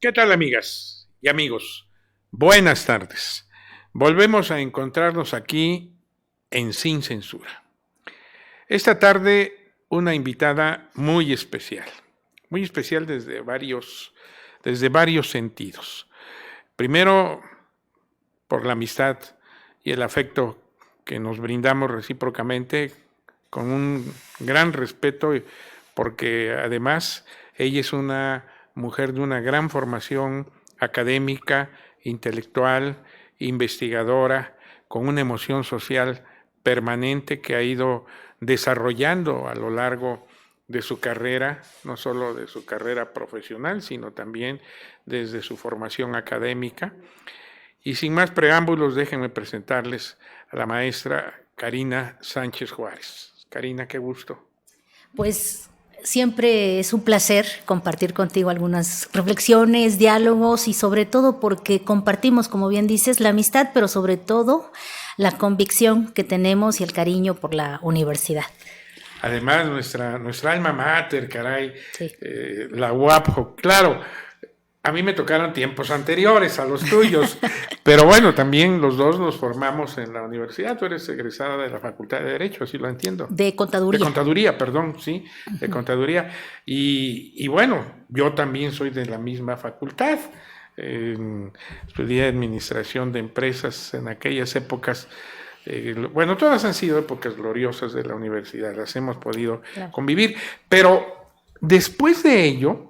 ¿Qué tal, amigas y amigos? Buenas tardes. Volvemos a encontrarnos aquí en Sin Censura. Esta tarde una invitada muy especial desde varios sentidos. Primero, por la amistad y el afecto que nos brindamos recíprocamente con un gran respeto, porque además ella es una mujer de una gran formación académica, intelectual, investigadora, con una emoción social permanente que ha ido desarrollando a lo largo de su carrera, no solo de su carrera profesional, sino también desde su formación académica. Y sin más preámbulos, déjenme presentarles a la maestra Karina Sánchez Juárez. Karina, qué gusto. Pues siempre es un placer compartir contigo algunas reflexiones, diálogos y sobre todo porque compartimos, como bien dices, la amistad, pero sobre todo la convicción que tenemos y el cariño por la universidad. Además, nuestra alma mater, caray, Sí. La UAPJO, claro. A mí me tocaron tiempos anteriores a los tuyos, pero bueno, también los dos nos formamos en la universidad. Tú eres egresada de la Facultad de Derecho, así lo entiendo. De contaduría. De contaduría, perdón, sí, de contaduría. Y bueno, yo también soy de la misma facultad. Estudié Administración de Empresas en aquellas épocas. Bueno, todas han sido épocas gloriosas de la universidad, las hemos podido convivir, pero después de ello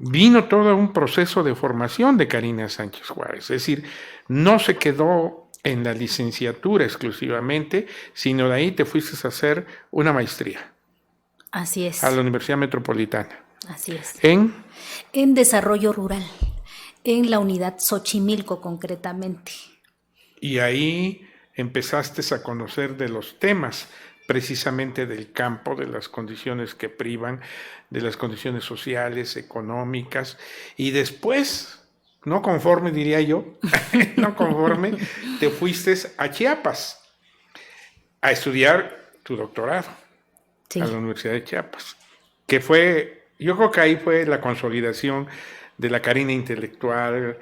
vino todo un proceso de formación de Karina Sánchez Juárez, es decir, no se quedó en la licenciatura exclusivamente, sino de ahí te fuiste a hacer una maestría. Así es. A la Universidad Metropolitana. Así es. ¿En desarrollo rural, en la unidad Xochimilco concretamente. Y ahí empezaste a conocer de los temas precisamente del campo, de las condiciones que privan, de las condiciones sociales, económicas, y después, no conforme diría yo, no conforme, te fuiste a Chiapas a estudiar tu doctorado, sí, a la Universidad de Chiapas, que fue, yo creo que ahí fue la consolidación de la Karina intelectual,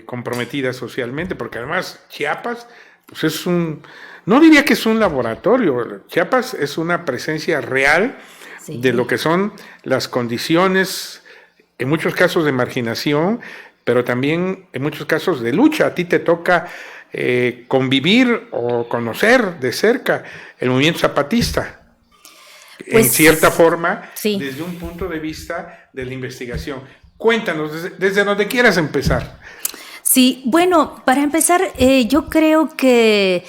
comprometida socialmente, porque además Chiapas, pues es no diría que es un laboratorio, Chiapas es una presencia real, sí, de lo que son las condiciones, en muchos casos de marginación, pero también en muchos casos de lucha. A ti te toca convivir o conocer de cerca el movimiento zapatista, pues, en cierta forma, sí, desde un punto de vista de la investigación. Cuéntanos, desde donde quieras empezar. Sí, bueno, para empezar, yo creo que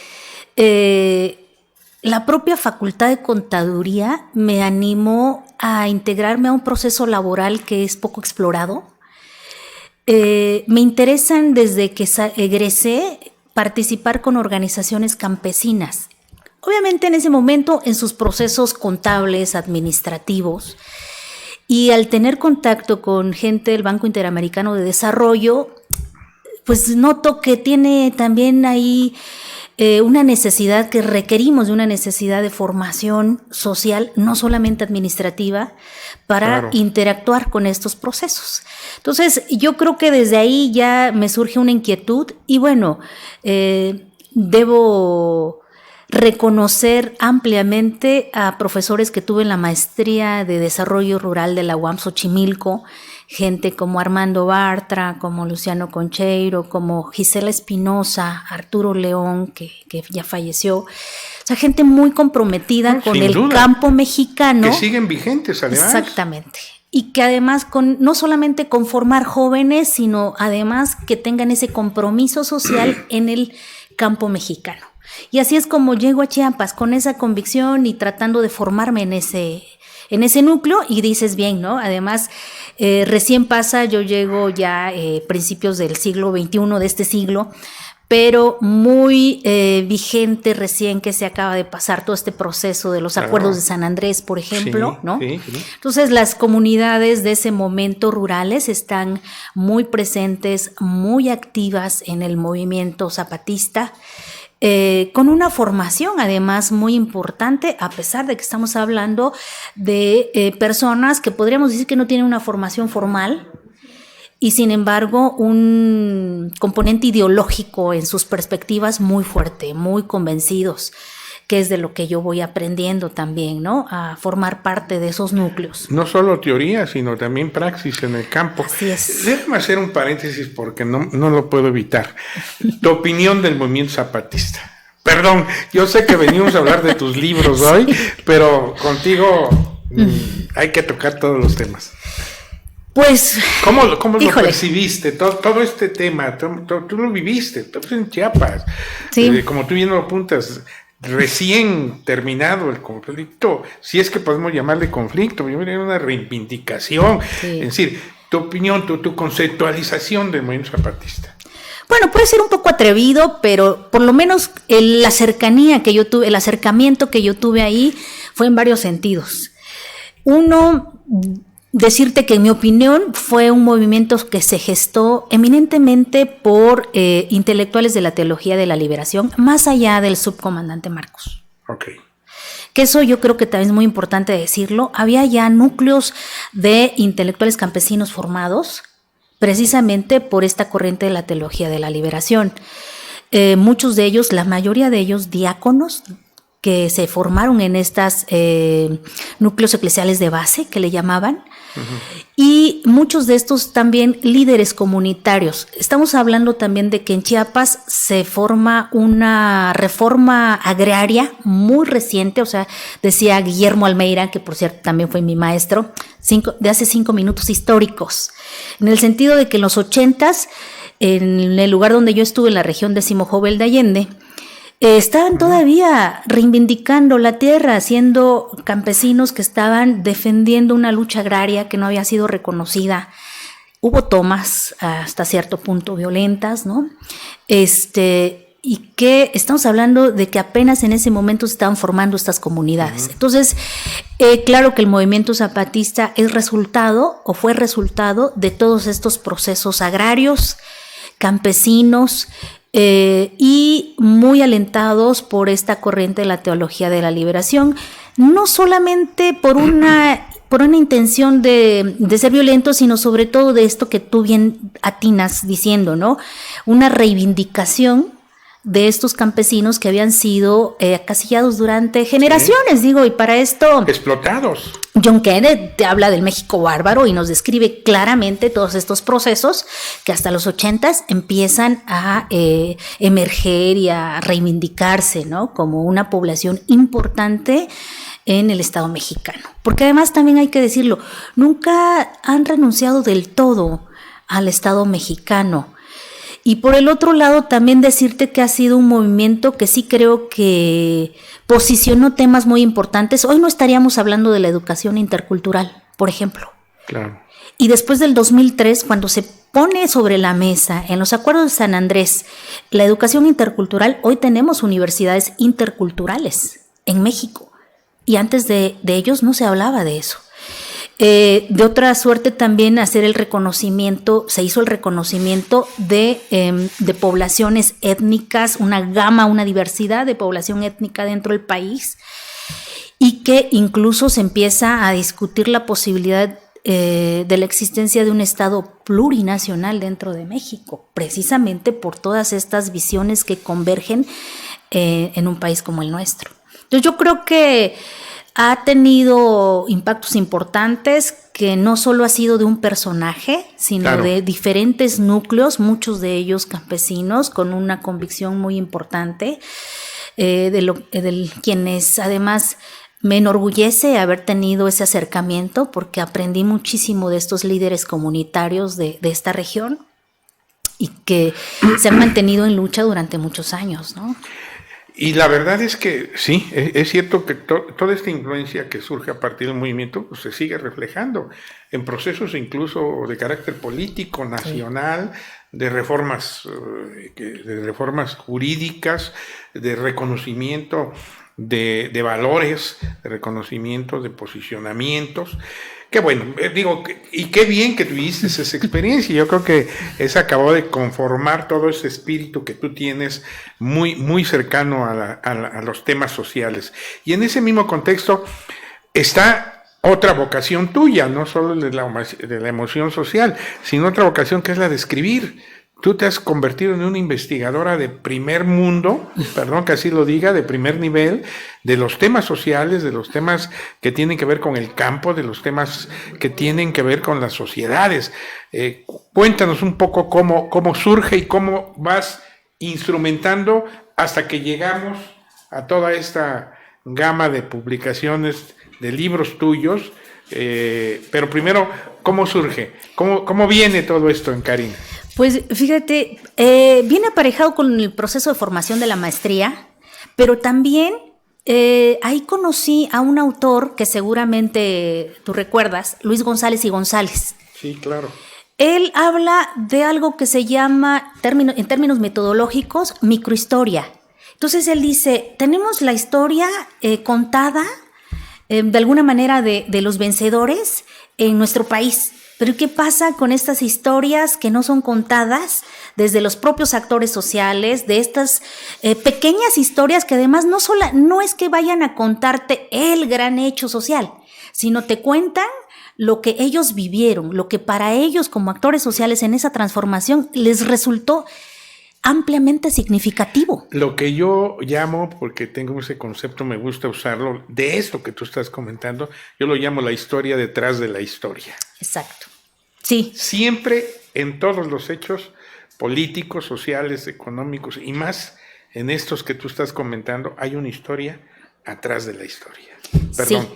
la propia Facultad de Contaduría me animó a integrarme a un proceso laboral que es poco explorado. Me interesan desde que egresé participar con organizaciones campesinas. Obviamente en ese momento en sus procesos contables, administrativos, y al tener contacto con gente del Banco Interamericano de Desarrollo, pues noto que tiene también ahí una necesidad que requerimos de una necesidad de formación social, no solamente administrativa, para interactuar con estos procesos. Entonces, yo creo que desde ahí ya me surge una inquietud y bueno, debo reconocer ampliamente a profesores que tuve en la maestría de desarrollo rural de la UAM Xochimilco, gente como Armando Bartra, como Luciano Concheiro, como Gisela Espinosa, Arturo León, que ya falleció. O sea, gente muy comprometida con el campo mexicano. Que siguen vigentes, además. Exactamente. Y que además, no solamente con formar jóvenes, sino además que tengan ese compromiso social en el campo mexicano. Y así es como llego a Chiapas, con esa convicción y tratando de formarme en ese núcleo, y dices bien, ¿no? Además, recién pasa, yo llego ya principios del siglo XXI, de este siglo, pero muy vigente recién que se acaba de pasar todo este proceso de los acuerdos de San Andrés, por ejemplo, sí, ¿no? Sí, sí. Entonces, las comunidades de ese momento rurales están muy presentes, muy activas en el movimiento zapatista, con una formación además muy importante, a pesar de que estamos hablando de personas que podríamos decir que no tienen una formación formal, y sin embargo un componente ideológico en sus perspectivas muy fuerte, muy convencidos, que es de lo que yo voy aprendiendo también, ¿no? A formar parte de esos núcleos. No solo teoría, sino también praxis en el campo. Así es. Déjame hacer un paréntesis porque no lo puedo evitar. Tu opinión del movimiento zapatista. Perdón, yo sé que venimos a hablar de tus libros hoy, pero contigo hay que tocar todos los temas. Pues, ¿Cómo lo percibiste? Todo este tema, tú lo viviste, estás en Chiapas. Sí. Como tú bien lo apuntas, recién terminado el conflicto, si es que podemos llamarle conflicto, yo diría una reivindicación. Sí. Es decir, tu opinión, tu conceptualización del movimiento zapatista. Bueno, puede ser un poco atrevido, pero por lo menos la cercanía que yo tuve, el acercamiento que yo tuve ahí fue en varios sentidos. Uno, decirte que en mi opinión fue un movimiento que se gestó eminentemente por intelectuales de la teología de la liberación, más allá del subcomandante Marcos. Okay. Que eso yo creo que también es muy importante decirlo. Había ya núcleos de intelectuales campesinos formados precisamente por esta corriente de la teología de la liberación. Muchos de ellos, la mayoría de ellos, diáconos que se formaron en estos núcleos eclesiales de base, que le llamaban, y muchos de estos también líderes comunitarios. Estamos hablando también de que en Chiapas se forma una reforma agraria muy reciente, o sea, decía Guillermo Almeida, que por cierto también fue mi maestro, de hace 5 minutos históricos, en el sentido de que en los 80s, en el lugar donde yo estuve, en la región de Simojovel de Allende, estaban todavía reivindicando la tierra, siendo campesinos que estaban defendiendo una lucha agraria que no había sido reconocida. Hubo tomas hasta cierto punto violentas, ¿no? Y que estamos hablando de que apenas en ese momento se estaban formando estas comunidades. Entonces, claro que el movimiento zapatista es resultado o fue resultado de todos estos procesos agrarios, campesinos, y muy alentados por esta corriente de la teología de la liberación, no solamente por una intención de ser violentos, sino sobre todo de esto que tú bien atinas diciendo, ¿no? Una reivindicación de estos campesinos que habían sido acasillados durante generaciones, digo, y para esto... explotados. John Kenneth te habla del México bárbaro y nos describe claramente todos estos procesos que hasta los 80s empiezan a emerger y a reivindicarse, ¿no? Como una población importante en el Estado mexicano. Porque además también hay que decirlo, nunca han renunciado del todo al Estado mexicano. Y por el otro lado también decirte que ha sido un movimiento que sí creo que posicionó temas muy importantes. Hoy no estaríamos hablando de la educación intercultural, por ejemplo. Claro. Y después del 2003, cuando se pone sobre la mesa en los acuerdos de San Andrés la educación intercultural, hoy tenemos universidades interculturales en México. Y antes de ellos no se hablaba de eso. De otra suerte también hacer el reconocimiento, se hizo el reconocimiento de poblaciones étnicas, una gama, una diversidad de población étnica dentro del país, y que incluso se empieza a discutir la posibilidad de la existencia de un Estado plurinacional dentro de México, precisamente por todas estas visiones que convergen en un país como el nuestro. Entonces yo creo que ha tenido impactos importantes que no solo ha sido de un personaje, sino claro, de diferentes núcleos, muchos de ellos campesinos, con una convicción muy importante, de quienes además me enorgullece haber tenido ese acercamiento, porque aprendí muchísimo de estos líderes comunitarios de esta región y que se han mantenido en lucha durante muchos años, ¿no? Y la verdad es que sí, es cierto que toda esta influencia que surge a partir del movimiento pues, se sigue reflejando en procesos incluso de carácter político, nacional, sí, de reformas jurídicas, de reconocimiento de valores, de reconocimiento de posicionamientos. Qué bueno, digo, y qué bien que tuviste esa experiencia. Yo creo que eso acabó de conformar todo ese espíritu que tú tienes muy, muy cercano a los temas sociales. Y en ese mismo contexto está otra vocación tuya, no solo de la emoción social, sino otra vocación que es la de escribir. Tú te has convertido en una investigadora de primer mundo, perdón que así lo diga, de primer nivel, de los temas sociales, de los temas que tienen que ver con el campo, de los temas que tienen que ver con las sociedades. Cuéntanos un poco cómo surge y cómo vas instrumentando hasta que llegamos a toda esta gama de publicaciones, de libros tuyos, pero primero, ¿cómo surge? ¿Cómo viene todo esto en Karina? Pues fíjate, viene aparejado con el proceso de formación de la maestría, pero también ahí conocí a un autor que seguramente tú recuerdas, Luis González y González. Sí, claro. Él habla de algo que se llama, en términos metodológicos, microhistoria. Entonces él dice, tenemos la historia contada de alguna manera de los vencedores en nuestro país. Pero ¿qué pasa con estas historias que no son contadas desde los propios actores sociales, de estas pequeñas historias que además no es que vayan a contarte el gran hecho social, sino te cuentan lo que ellos vivieron, lo que para ellos como actores sociales en esa transformación les resultó ampliamente significativo? Lo que yo llamo, porque tengo ese concepto, me gusta usarlo, de esto que tú estás comentando, yo lo llamo la historia detrás de la historia. Exacto. Sí. Siempre en todos los hechos políticos, sociales, económicos y más en estos que tú estás comentando, hay una historia atrás de la historia. Perdón.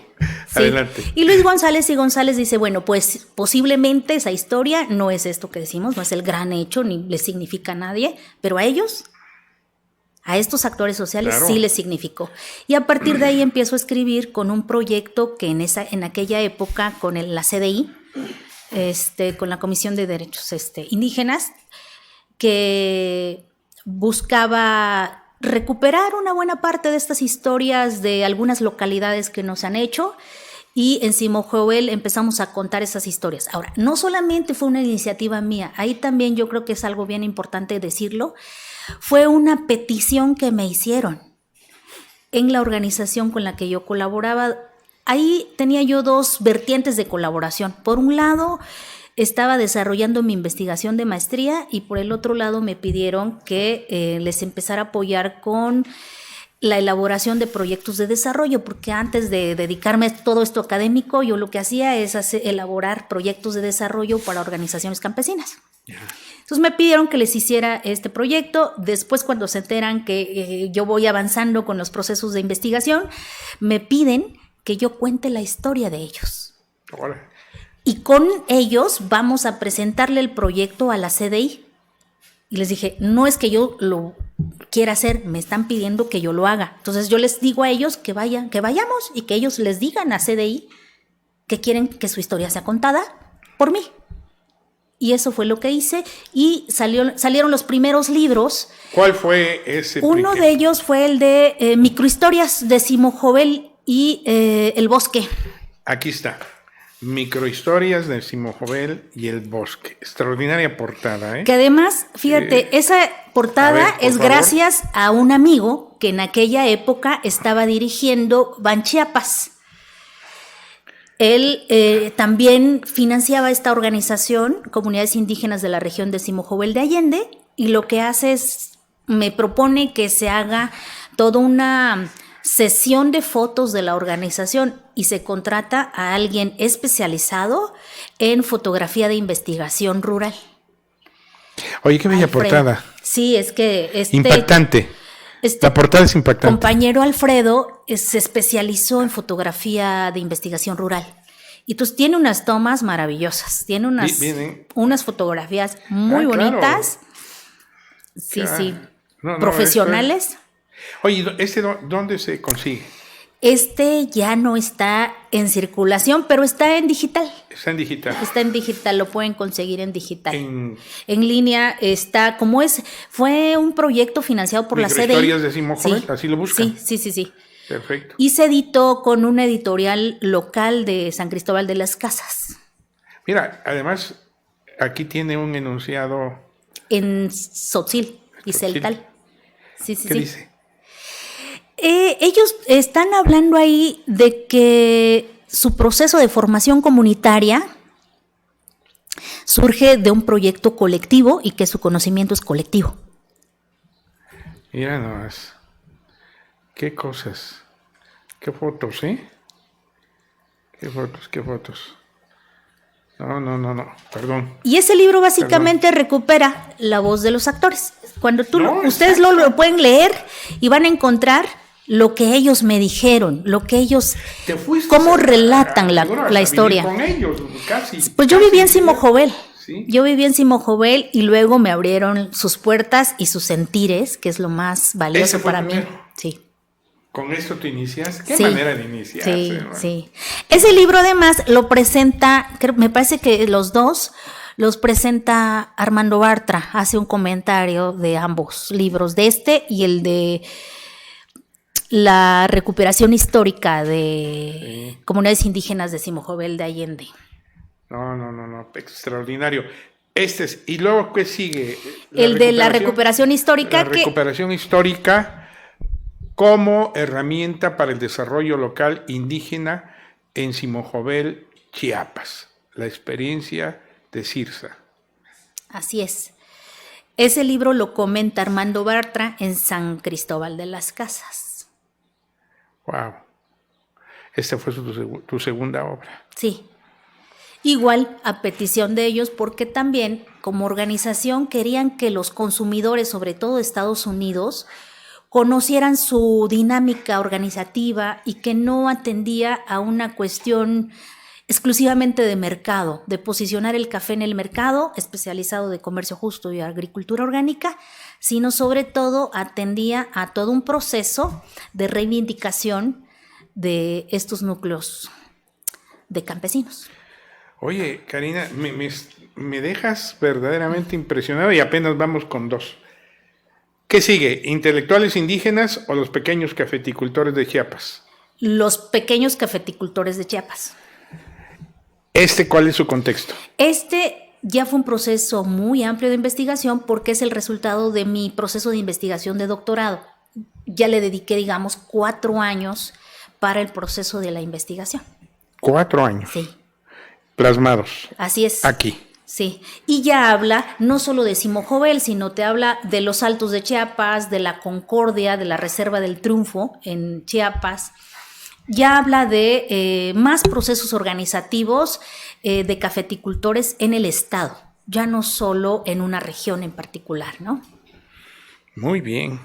Sí, adelante. Sí. Y Luis González y González dice, bueno, pues posiblemente esa historia no es esto que decimos, no es el gran hecho, ni le significa a nadie, pero a ellos, a estos actores sociales, claro, sí les significó. Y a partir de ahí empiezo a escribir con un proyecto que en aquella época con la CDI, con la Comisión de Derechos Indígenas, que buscaba recuperar una buena parte de estas historias de algunas localidades que nos han hecho, y en Simojovel empezamos a contar esas historias. Ahora, no solamente fue una iniciativa mía, ahí también yo creo que es algo bien importante decirlo, fue una petición que me hicieron en la organización con la que yo colaboraba. Ahí tenía yo dos vertientes de colaboración. Por un lado, estaba desarrollando mi investigación de maestría y por el otro lado me pidieron que les empezara a apoyar con la elaboración de proyectos de desarrollo, porque antes de dedicarme a todo esto académico, yo lo que hacía es elaborar proyectos de desarrollo para organizaciones campesinas. Entonces me pidieron que les hiciera este proyecto. Después, cuando se enteran que yo voy avanzando con los procesos de investigación, me piden que yo cuente la historia de ellos. Hola. Y con ellos vamos a presentarle el proyecto a la CDI. Y les dije, no es que yo lo quiera hacer, me están pidiendo que yo lo haga. Entonces yo les digo a ellos que vayamos y que ellos les digan a CDI que quieren que su historia sea contada por mí. Y eso fue lo que hice y salieron los primeros libros. ¿Cuál fue ese? Uno de ellos fue el de Microhistorias de Simojovel y El Bosque. Aquí está. Microhistorias de Simojovel y El Bosque. Extraordinaria portada, ¿eh? Que además, fíjate, esa portada es gracias a un amigo que en aquella época estaba dirigiendo Banchiapas. Él también financiaba esta organización, Comunidades Indígenas de la región de Simojovel de Allende, y lo que hace es, me propone que se haga toda una sesión de fotos de la organización y se contrata a alguien especializado en fotografía de investigación rural. Oye, qué bella portada. Sí, es que impactante. La portada es impactante. Compañero Alfredo se especializó en fotografía de investigación rural. Y entonces tiene unas tomas maravillosas, tiene unas fotografías muy bonitas. Claro. Sí, sí. Profesionales. Oye, ¿dónde se consigue? Ya no está en circulación, pero está en digital. Está en digital. Está en digital, lo pueden conseguir en digital. En línea está, fue un proyecto financiado por la CDI. Microhistorias de Simojovel, así lo buscan. Sí. Perfecto. Y se editó con una editorial local de San Cristóbal de las Casas. Mira, además, aquí tiene un enunciado. En Tzotzil y Celtal. Sí. ¿Qué dice? Ellos están hablando ahí de que su proceso de formación comunitaria surge de un proyecto colectivo y que su conocimiento es colectivo. Mira nomás. Qué cosas. Qué fotos, ¿eh? Qué fotos. No, perdón. Y ese libro básicamente recupera la voz de los actores. Cuando ustedes exacto. lo pueden leer y van a encontrar lo que ellos me dijeron, lo que ellos, cómo relatan la historia. Con ellos, casi. Pues yo viví en Simojovel. ¿Sí? Yo viví en Simojovel y luego me abrieron sus puertas y sus sentires, que es lo más valioso para mí. Sí. ¿Con esto te inicias? ¿Qué manera de iniciarse? Sí, ¿no? sí. Ese libro además lo presenta, me parece que los dos los presenta Armando Bartra, hace un comentario de ambos libros, de este y el de la recuperación histórica de comunidades indígenas de Simojovel de Allende. No, extraordinario. ¿Y luego qué sigue? El de la recuperación histórica. La recuperación histórica como herramienta para el desarrollo local indígena en Simojovel, Chiapas. La experiencia de Cirsa. Así es. Ese libro lo comenta Armando Bartra en San Cristóbal de las Casas. Wow. Esta fue tu segunda obra. Sí. Igual a petición de ellos, porque también como organización querían que los consumidores, sobre todo de Estados Unidos, conocieran su dinámica organizativa y que no atendía a una cuestión exclusivamente de mercado, de posicionar el café en el mercado especializado de comercio justo y agricultura orgánica, sino sobre todo atendía a todo un proceso de reivindicación de estos núcleos de campesinos. Oye, Karina, me dejas verdaderamente impresionado y apenas vamos con 2. ¿Qué sigue? ¿Intelectuales indígenas o los pequeños cafeticultores de Chiapas? Los pequeños cafeticultores de Chiapas. ¿Cuál es su contexto? Ya fue un proceso muy amplio de investigación porque es el resultado de mi proceso de investigación de doctorado. Ya le dediqué, digamos, 4 años para el proceso de la investigación. 4 años. Sí. Plasmados. Así es. Aquí. Sí, y ya habla no solo de Simojovel, sino te habla de los Altos de Chiapas, de la Concordia, de la Reserva del Triunfo en Chiapas. Ya habla de más procesos organizativos de cafeticultores en el estado, ya no solo en una región en particular, ¿no? Muy bien.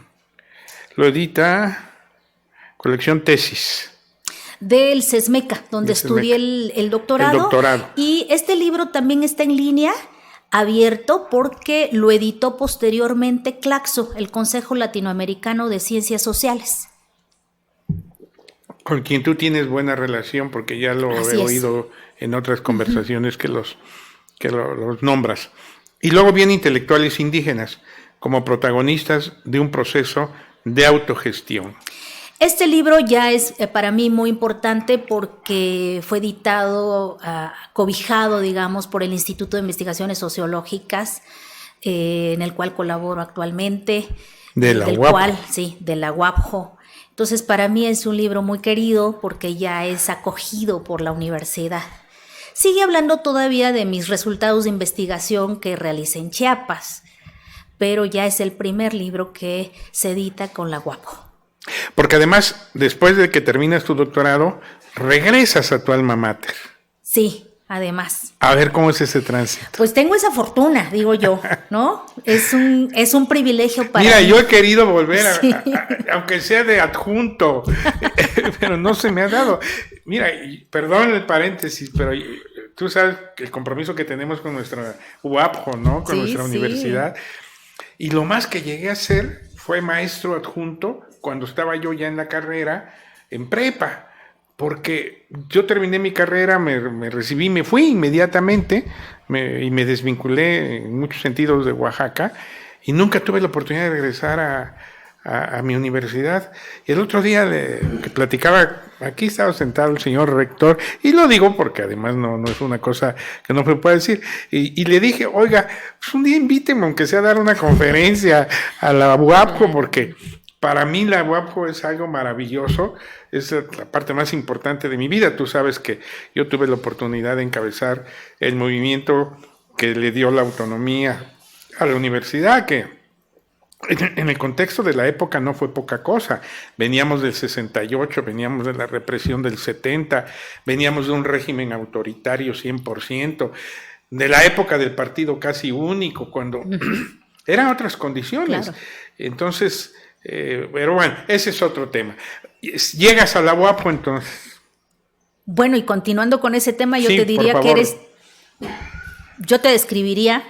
Lo edita Colección Tesis. Del CESMECA, donde estudié el doctorado. Y este libro también está en línea, abierto, porque lo editó posteriormente CLACSO, el Consejo Latinoamericano de Ciencias Sociales. Con quien tú tienes buena relación, porque ya lo he oído en otras conversaciones que los nombras. Y luego vienen intelectuales indígenas como protagonistas de un proceso de autogestión. Este libro ya es para mí muy importante porque fue editado, cobijado, digamos, por el Instituto de Investigaciones Sociológicas, en el cual colaboro actualmente. De la UAPJO. Entonces, para mí es un libro muy querido porque ya es acogido por la universidad. Sigue hablando todavía de mis resultados de investigación que realicé en Chiapas, pero ya es el primer libro que se edita con la UAPJO. Porque además, después de que terminas tu doctorado, regresas a tu alma mater. Sí, además. A ver cómo es ese tránsito. Pues tengo esa fortuna, digo yo, ¿no? Es un privilegio para Mira, mí. yo he querido volver, aunque sea de adjunto, pero no se me ha dado. Mira, perdón el paréntesis, pero tú sabes el compromiso que tenemos con nuestra UAPJO, ¿no? Con nuestra universidad. Y lo más que llegué a hacer fue maestro adjunto cuando estaba yo ya en la carrera, en prepa, porque yo terminé mi carrera, me recibí, me fui inmediatamente y me desvinculé en muchos sentidos de Oaxaca y nunca tuve la oportunidad de regresar a mi universidad. Y el otro día que platicaba, aquí estaba sentado el señor rector, y lo digo porque además no es una cosa que no me pueda decir, y le dije, oiga, pues un día invíteme, aunque sea a dar una conferencia a la UAPJO, porque Para mí la UAPJO es algo maravilloso, es la parte más importante de mi vida. Tú sabes que yo tuve la oportunidad de encabezar el movimiento que le dio la autonomía a la universidad, que en el contexto de la época no fue poca cosa. Veníamos del 68, veníamos de la represión del 70, veníamos de un régimen autoritario 100%, de la época del partido casi único, cuando eran otras condiciones. Claro. Entonces, pero bueno, ese es otro tema. Llegas a la UAPJO entonces. Bueno, y continuando con ese tema, yo te diría que eres, yo te describiría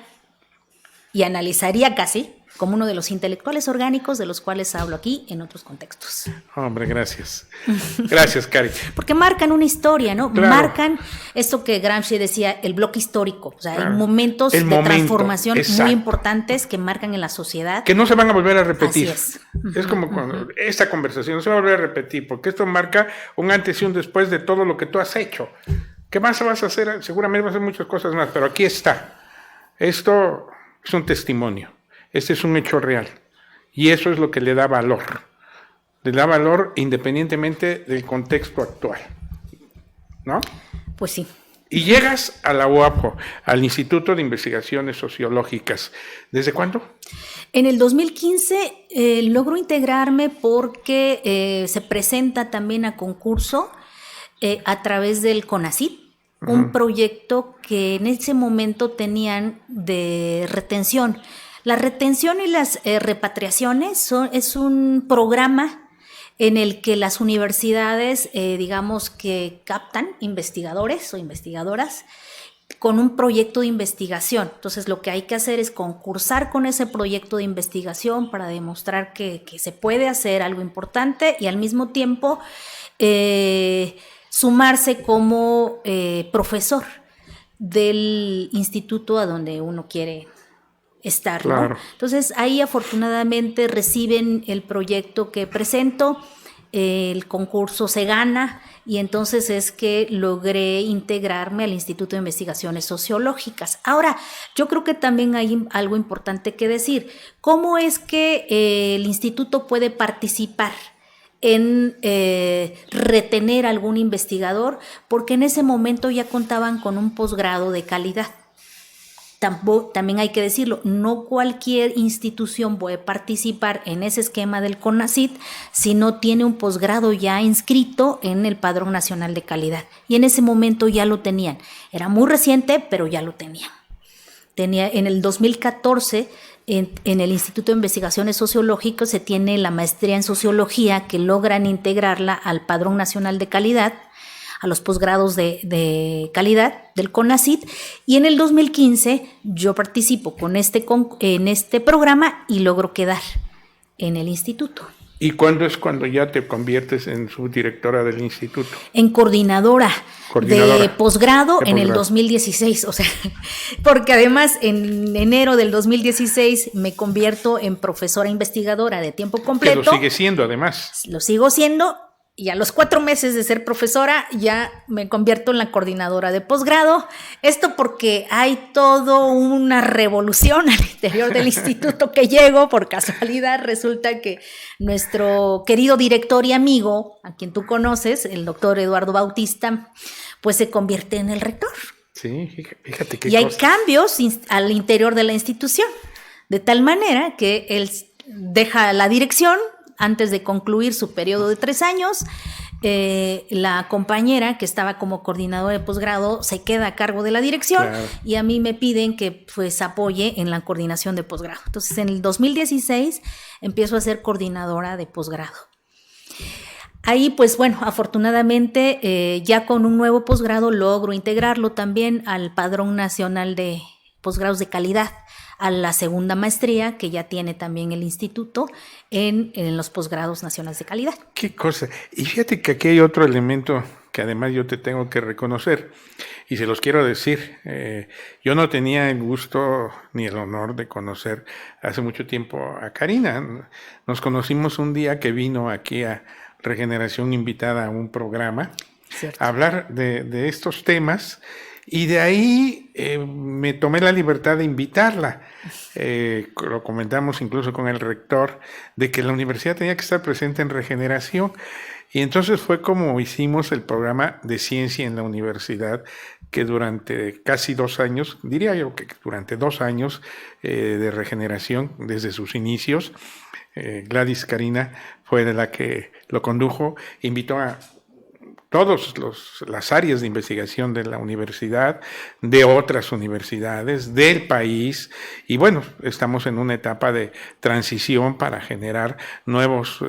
y analizaría casi como uno de los intelectuales orgánicos de los cuales hablo aquí en otros contextos. Hombre, gracias. Gracias, Cari. Porque marcan una historia, ¿no? Claro. Marcan esto que Gramsci decía, el bloque histórico. O sea, claro. Hay momentos de transformación muy importantes que marcan en la sociedad. Que no se van a volver a repetir. Así es. Es como cuando esta conversación no se va a volver a repetir, porque esto marca un antes y un después de todo lo que tú has hecho. ¿Qué más vas a hacer? Seguramente vas a hacer muchas cosas más, pero aquí está. Esto es un testimonio. Este es un hecho real y eso es lo que le da valor. Le da valor independientemente del contexto actual, ¿no? Pues sí. Y llegas a la UAPJO, al Instituto de Investigaciones Sociológicas. ¿Desde cuándo? En el 2015 logro integrarme porque se presenta también a concurso a través del CONACYT, un proyecto que en ese momento tenían de retención. La retención y las repatriaciones es un programa en el que las universidades, digamos que captan investigadores o investigadoras con un proyecto de investigación. Entonces, lo que hay que hacer es concursar con ese proyecto de investigación para demostrar que se puede hacer algo importante y al mismo tiempo sumarse como profesor del instituto a donde uno quiere estar, claro. ¿No? Entonces ahí afortunadamente reciben el proyecto que presento, el concurso se gana y entonces es que logré integrarme al Instituto de Investigaciones Sociológicas. Ahora, yo creo que también hay algo importante que decir. ¿Cómo es que el instituto puede participar en retener a algún investigador? Porque en ese momento ya contaban con un posgrado de calidad. También hay que decirlo, no cualquier institución puede participar en ese esquema del CONACYT si no tiene un posgrado ya inscrito en el Padrón Nacional de Calidad. Y en ese momento ya lo tenían. Era muy reciente, pero ya lo tenían. En el 2014, en el Instituto de Investigaciones Sociológicas se tiene la maestría en Sociología que logran integrarla al Padrón Nacional de Calidad, a los posgrados de calidad del CONACYT, y en el 2015 yo participo en este programa y logro quedar en el instituto. ¿Y cuándo es cuando ya te conviertes en subdirectora del instituto? En coordinadora de posgrado en el 2016, o sea, porque además en enero del 2016 me convierto en profesora investigadora de tiempo completo. Que lo sigue siendo además. Lo sigo siendo. Y a los 4 meses de ser profesora ya me convierto en la coordinadora de posgrado. Esto porque hay toda una revolución al interior del instituto que llego. Por casualidad resulta que nuestro querido director y amigo, a quien tú conoces, el doctor Eduardo Bautista, pues se convierte en el rector. Sí, fíjate qué Y hay cambios al interior de la institución, de tal manera que él deja la dirección antes de concluir su periodo de 3 años. La compañera que estaba como coordinadora de posgrado se queda a cargo de la dirección, claro. Y a mí me piden que pues apoye en la coordinación de posgrado. Entonces en el 2016 empiezo a ser coordinadora de posgrado. Ahí pues bueno, afortunadamente ya con un nuevo posgrado logro integrarlo también al Padrón Nacional de Posgrados de Calidad, a la segunda maestría que ya tiene también el instituto en los posgrados nacionales de calidad. Qué cosa. Y fíjate que aquí hay otro elemento que además yo te tengo que reconocer y se los quiero decir. Yo no tenía el gusto ni el honor de conocer hace mucho tiempo a Karina. Nos conocimos un día que vino aquí a Regeneración invitada a un programa. Cierto. A hablar de estos temas. Y de ahí me tomé la libertad de invitarla. Lo comentamos incluso con el rector, de que la universidad tenía que estar presente en Regeneración. Y entonces fue como hicimos el programa de ciencia en la universidad, que durante casi 2 años, diría yo que durante 2 años de Regeneración, desde sus inicios, Gladys Karina fue de la que lo condujo, invitó a todas las áreas de investigación de la universidad, de otras universidades, del país, y bueno, estamos en una etapa de transición para generar nuevos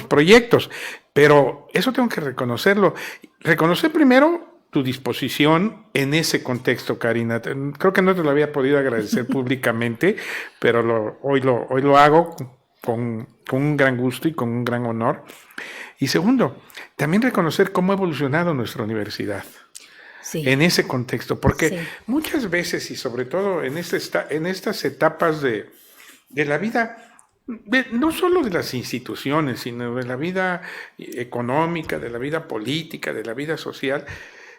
proyectos, pero eso tengo que reconocerlo. Reconocer primero tu disposición en ese contexto, Karina. Creo que no te lo había podido agradecer públicamente, pero hoy lo hago con un gran gusto y con un gran honor. Y segundo, también reconocer cómo ha evolucionado nuestra universidad en ese contexto, porque muchas veces, y sobre todo en estas etapas de la vida, no solo de las instituciones, sino de la vida económica, de la vida política, de la vida social,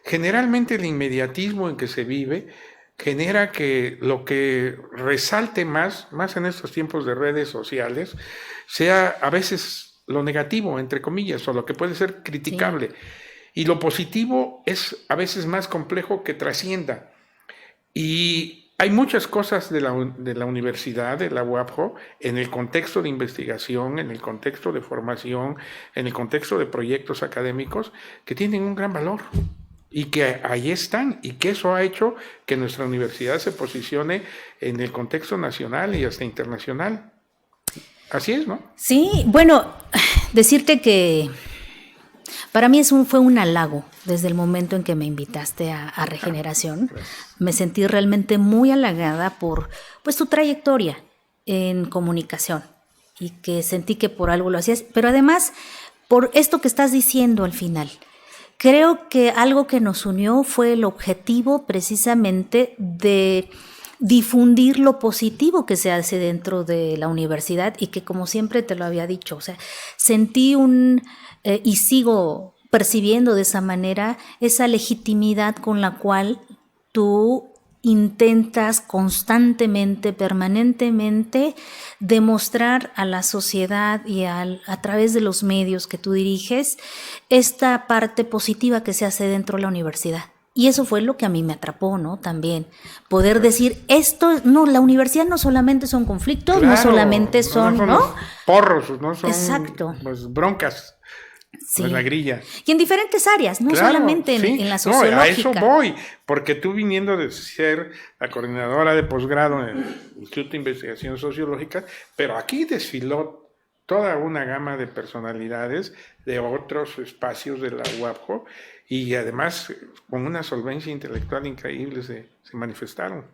generalmente el inmediatismo en que se vive genera que lo que resalte más en estos tiempos de redes sociales, sea a veces lo negativo, entre comillas, o lo que puede ser criticable. Y lo positivo es a veces más complejo que trascienda. Y hay muchas cosas de la universidad, de la UAPJO, en el contexto de investigación, en el contexto de formación, en el contexto de proyectos académicos, que tienen un gran valor. Y que ahí están, y que eso ha hecho que nuestra universidad se posicione en el contexto nacional y hasta internacional. Así es, ¿no? Sí, bueno, decirte que para mí fue un halago desde el momento en que me invitaste a Regeneración. Me sentí realmente muy halagada por tu trayectoria en comunicación y que sentí que por algo lo hacías, pero además por esto que estás diciendo al final. Creo que algo que nos unió fue el objetivo precisamente de difundir lo positivo que se hace dentro de la universidad y que, como siempre te lo había dicho, o sea, sentí y sigo percibiendo de esa manera esa legitimidad con la cual tú intentas constantemente, permanentemente demostrar a la sociedad y a través de los medios que tú diriges esta parte positiva que se hace dentro de la universidad. Y eso fue lo que a mí me atrapó, ¿no? También poder decir la universidad no solamente son conflictos, claro, no solamente son, ¿no? Porros, no son exacto. Pues, broncas. Sí. La grilla. Y en diferentes áreas, no claro, solamente en la sociológica. No, a eso voy, porque tú viniendo de ser la coordinadora de posgrado en el Instituto de Investigación Sociológica, pero aquí desfiló toda una gama de personalidades de otros espacios de la UAPJO y además con una solvencia intelectual increíble se manifestaron.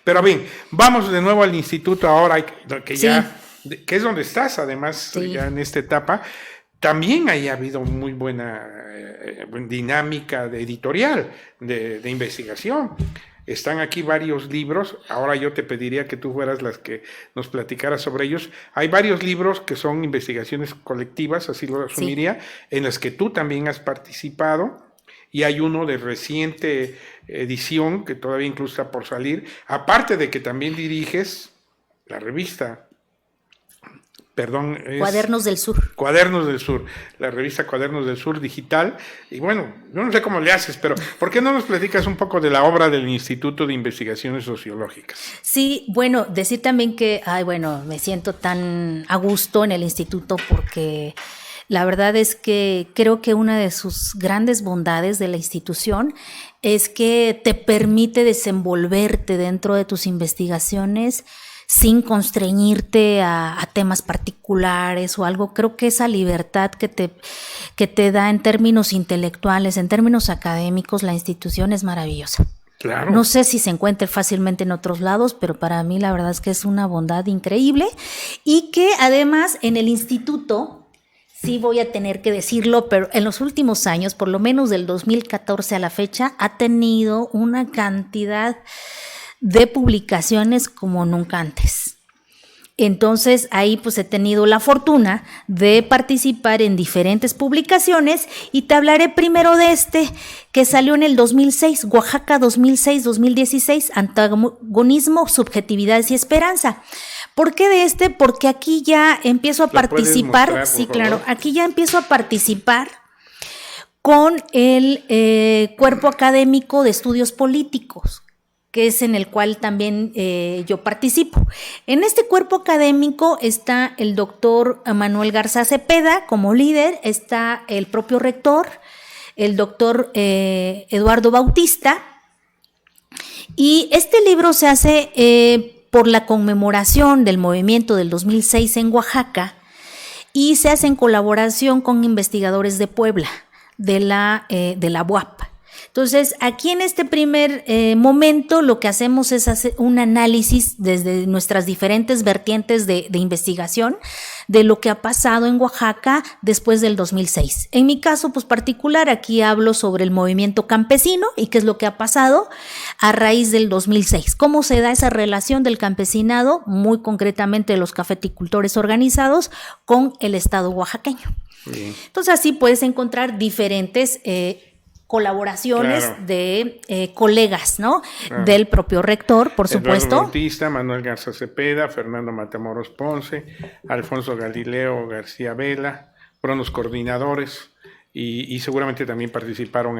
Pero bien, vamos de nuevo al instituto ahora, que es donde estás además ya en esta etapa. También ahí ha habido muy buena dinámica editorial de investigación. Están aquí varios libros. Ahora yo te pediría que tú fueras las que nos platicaras sobre ellos. Hay varios libros que son investigaciones colectivas, así lo asumiría, en las que tú también has participado. Y hay uno de reciente edición que todavía incluso está por salir. Aparte de que también diriges la revista. Cuadernos del Sur. Cuadernos del Sur, la revista Cuadernos del Sur digital. Y bueno, yo no sé cómo le haces, pero ¿por qué no nos platicas un poco de la obra del Instituto de Investigaciones Sociológicas? Sí, bueno, decir también que, me siento tan a gusto en el instituto porque la verdad es que creo que una de sus grandes bondades de la institución es que te permite desenvolverte dentro de tus investigaciones sin constreñirte a temas particulares o algo. Creo que esa libertad que te da en términos intelectuales, en términos académicos, la institución es maravillosa. Claro. No sé si se encuentre fácilmente en otros lados, pero para mí la verdad es que es una bondad increíble y que además en el instituto, sí voy a tener que decirlo, pero en los últimos años, por lo menos del 2014 a la fecha, ha tenido una cantidad de publicaciones como nunca antes. Entonces ahí pues he tenido la fortuna de participar en diferentes publicaciones y te hablaré primero de que salió en el 2006, Oaxaca 2006-2016, Antagonismo, Subjetividades y Esperanza. ¿Por qué de Porque aquí ya empiezo a participar, mostrar, sí, por claro, favor? aquí ya empiezo a participar con el Cuerpo Académico de Estudios Políticos, que es en el cual también yo participo. En este cuerpo académico está el doctor Manuel Garza Cepeda como líder, está el propio rector, el doctor Eduardo Bautista, y este libro se hace por la conmemoración del movimiento del 2006 en Oaxaca y se hace en colaboración con investigadores de Puebla, de la UAP. Entonces, aquí en este primer momento lo que hacemos es hacer un análisis desde nuestras diferentes vertientes de investigación de lo que ha pasado en Oaxaca después del 2006. En mi caso, pues particular, aquí hablo sobre el movimiento campesino y qué es lo que ha pasado a raíz del 2006. Cómo se da esa relación del campesinado, muy concretamente de los cafeticultores organizados, con el Estado oaxaqueño. Bien. Entonces, así puedes encontrar diferentes colaboraciones, claro, de colegas, ¿no? Claro. Del propio rector, por supuesto. Eduardo Bautista, Manuel Garza Cepeda, Fernando Matamoros Ponce, Alfonso Galileo García Vela, fueron los coordinadores y seguramente también participaron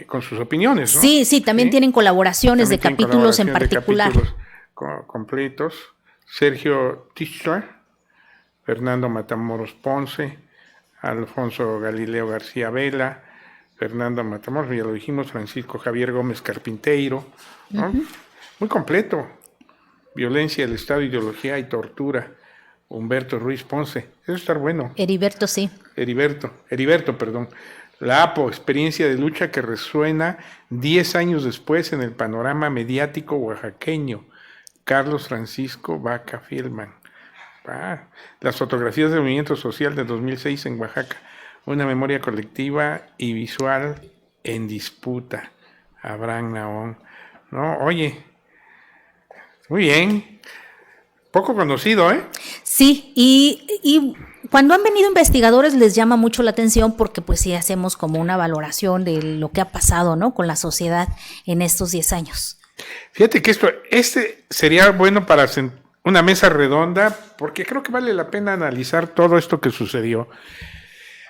con sus opiniones, ¿no? Sí, también tienen colaboraciones también de capítulos en particular. De capítulos completos. Sergio Tischler, Fernando Matamoros Ponce, Alfonso Galileo García Vela, Fernando Matamoros, ya lo dijimos, Francisco Javier Gómez Carpinteiro, ¿no? Muy completo. Violencia del Estado, Ideología y Tortura, Humberto Ruiz Ponce. Eso está bueno. Heriberto, sí. Heriberto, perdón. La APO, experiencia de lucha que resuena 10 años después en el panorama mediático oaxaqueño. Carlos Francisco Vaca Fielman. Las fotografías del movimiento social de 2006 en Oaxaca, una memoria colectiva y visual en disputa. Abraham Naón. No, oye, muy bien. Poco conocido, ¿eh? Sí, y cuando han venido investigadores les llama mucho la atención porque pues sí hacemos como una valoración de lo que ha pasado, ¿no? Con la sociedad en estos 10 años. Fíjate que sería bueno para una mesa redonda, porque creo que vale la pena analizar todo esto que sucedió.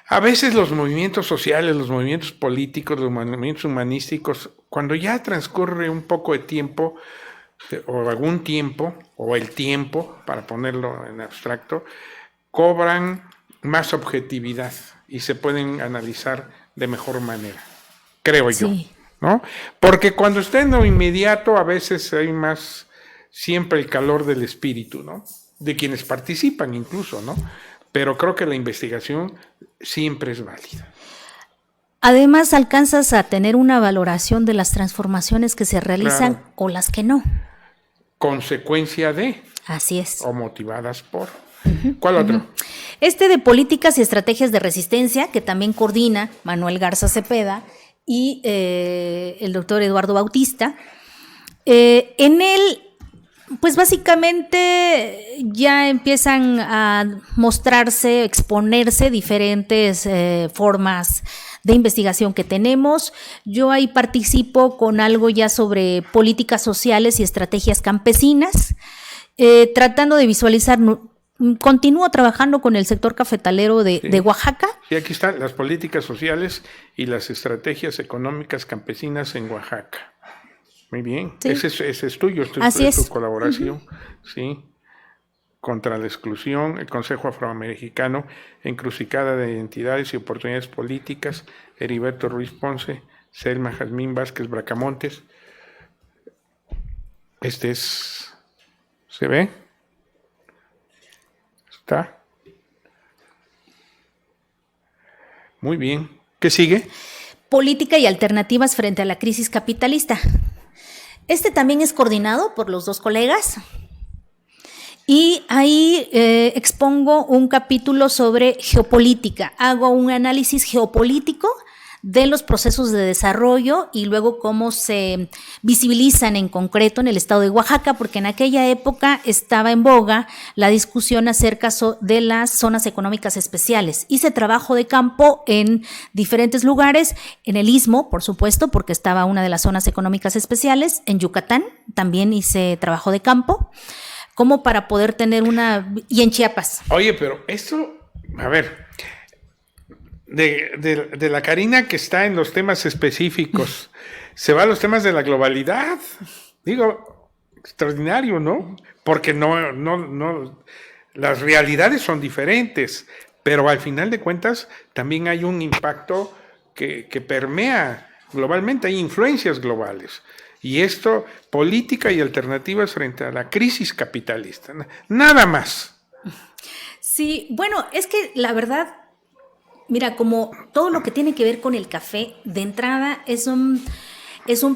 A veces los movimientos sociales, los movimientos políticos, los movimientos humanísticos, cuando ya transcurre un poco de tiempo, o algún tiempo, o el tiempo, para ponerlo en abstracto, cobran más objetividad y se pueden analizar de mejor manera, creo yo, ¿no? Porque cuando está en lo inmediato, a veces hay más siempre el calor del espíritu, ¿no? De quienes participan incluso, ¿no? Pero creo que la investigación siempre es válida. Además, alcanzas a tener una valoración de las transformaciones que se realizan, claro, o las que no. Consecuencia de. Así es. O motivadas por. ¿Cuál otro? De políticas y estrategias de resistencia, que también coordina Manuel Garza Cepeda y el doctor Eduardo Bautista. En él, pues básicamente ya empiezan a mostrarse, exponerse diferentes formas de investigación que tenemos. Yo ahí participo con algo ya sobre políticas sociales y estrategias campesinas, tratando de visualizar. Continúo trabajando con el sector cafetalero de Oaxaca. Sí, aquí están las políticas sociales y las estrategias económicas campesinas en Oaxaca. Muy bien, sí. Ese es tuyo, es tu colaboración, sí. Contra la exclusión, el Consejo Afroamericano, Encrucijada de Identidades y Oportunidades Políticas, Heriberto Ruiz Ponce, Selma Jazmín Vázquez Bracamontes. ¿Se ve? ¿Está? Muy bien. ¿Qué sigue? Política y alternativas frente a la crisis capitalista. También es coordinado por los dos colegas y ahí expongo un capítulo sobre geopolítica. Hago un análisis geopolítico de los procesos de desarrollo y luego cómo se visibilizan en concreto en el estado de Oaxaca, porque en aquella época estaba en boga la discusión acerca de las zonas económicas especiales. Hice trabajo de campo en diferentes lugares, en el Istmo, por supuesto, porque estaba una de las zonas económicas especiales, en Yucatán también hice trabajo de campo, como para poder tener y en Chiapas. Oye, pero esto, a ver, de la Karina que está en los temas específicos, se va a los temas de la globalidad. Digo, extraordinario, ¿no? Porque no, las realidades son diferentes, pero al final de cuentas también hay un impacto que permea globalmente, hay influencias globales. Y esto, política y alternativas frente a la crisis capitalista. Nada más. Sí, bueno, es que la verdad, mira, como todo lo que tiene que ver con el café, de entrada es un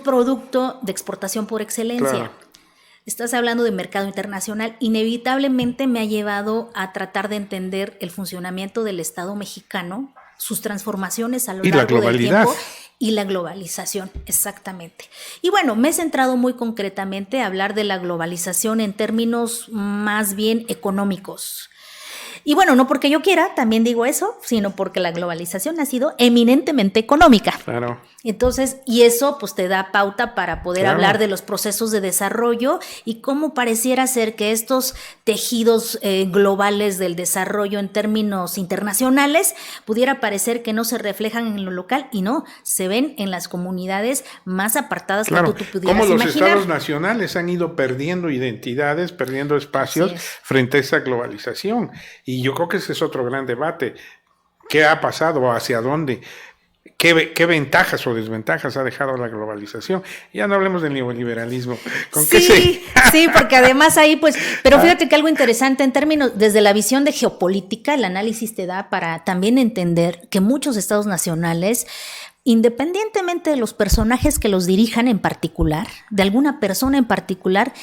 producto de exportación por excelencia. Claro. Estás hablando de mercado internacional. Inevitablemente me ha llevado a tratar de entender el funcionamiento del Estado mexicano, sus transformaciones a lo largo del tiempo y la globalización, exactamente. Y bueno, me he centrado muy concretamente a hablar de la globalización en términos más bien económicos. Y bueno, no porque yo quiera, también digo eso, sino porque la globalización ha sido eminentemente económica. Claro. Entonces, y eso pues te da pauta para poder hablar de los procesos de desarrollo y cómo pareciera ser que estos tejidos globales del desarrollo en términos internacionales pudiera parecer que no se reflejan en lo local y no, se ven en las comunidades más apartadas que tú pudieras imaginar. Cómo los estados nacionales han ido perdiendo identidades, perdiendo espacios frente a esa globalización. Y yo creo que ese es otro gran debate. ¿Qué ha pasado? ¿Hacia dónde? ¿Qué ventajas o desventajas ha dejado la globalización? Ya no hablemos del neoliberalismo. Sí, porque además ahí pues, pero fíjate que algo interesante en términos, desde la visión de geopolítica, el análisis te da para también entender que muchos estados nacionales, independientemente de los personajes que los dirijan en particular, de alguna persona en particular,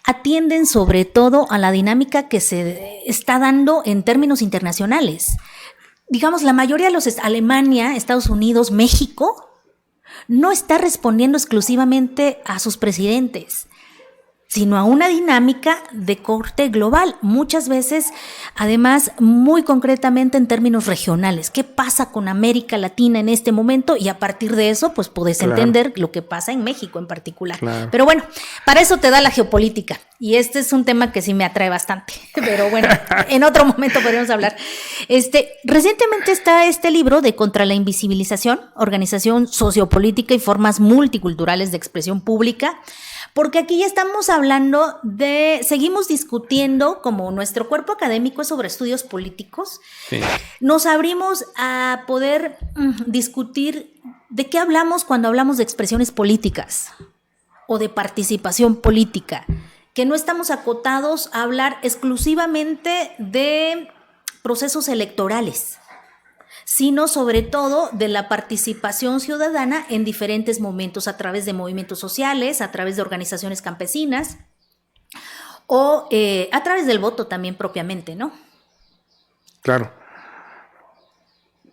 atienden sobre todo a la dinámica que se está dando en términos internacionales. Digamos, la mayoría de los Alemania, Estados Unidos, México, no está respondiendo exclusivamente a sus presidentes, sino a una dinámica de corte global, muchas veces, además, muy concretamente en términos regionales. ¿Qué pasa con América Latina en este momento? Y a partir de eso, pues podés entender lo que pasa en México en particular. Claro. Pero bueno, para eso te da la geopolítica. Y este es un tema que sí me atrae bastante. Pero bueno, en otro momento podríamos hablar. Recientemente está este libro de Contra la Invisibilización, Organización Sociopolítica y Formas Multiculturales de Expresión Pública, porque aquí ya estamos hablando seguimos discutiendo, como nuestro cuerpo académico es sobre estudios políticos, nos abrimos a poder discutir de qué hablamos cuando hablamos de expresiones políticas o de participación política, que no estamos acotados a hablar exclusivamente de procesos electorales, sino sobre todo de la participación ciudadana en diferentes momentos a través de movimientos sociales, a través de organizaciones campesinas o a través del voto también propiamente, ¿no? Claro.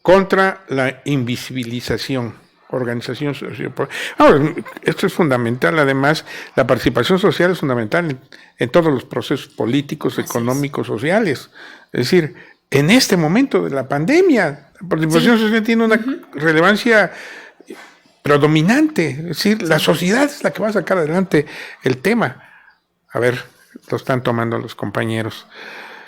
Contra la invisibilización, organización social. Esto es fundamental, además, la participación social es fundamental en todos los procesos políticos, económicos, sociales. Es decir, en este momento de la pandemia, la participación social tiene una relevancia predominante. Es decir, la sociedad es la que va a sacar adelante el tema. A ver, lo están tomando los compañeros.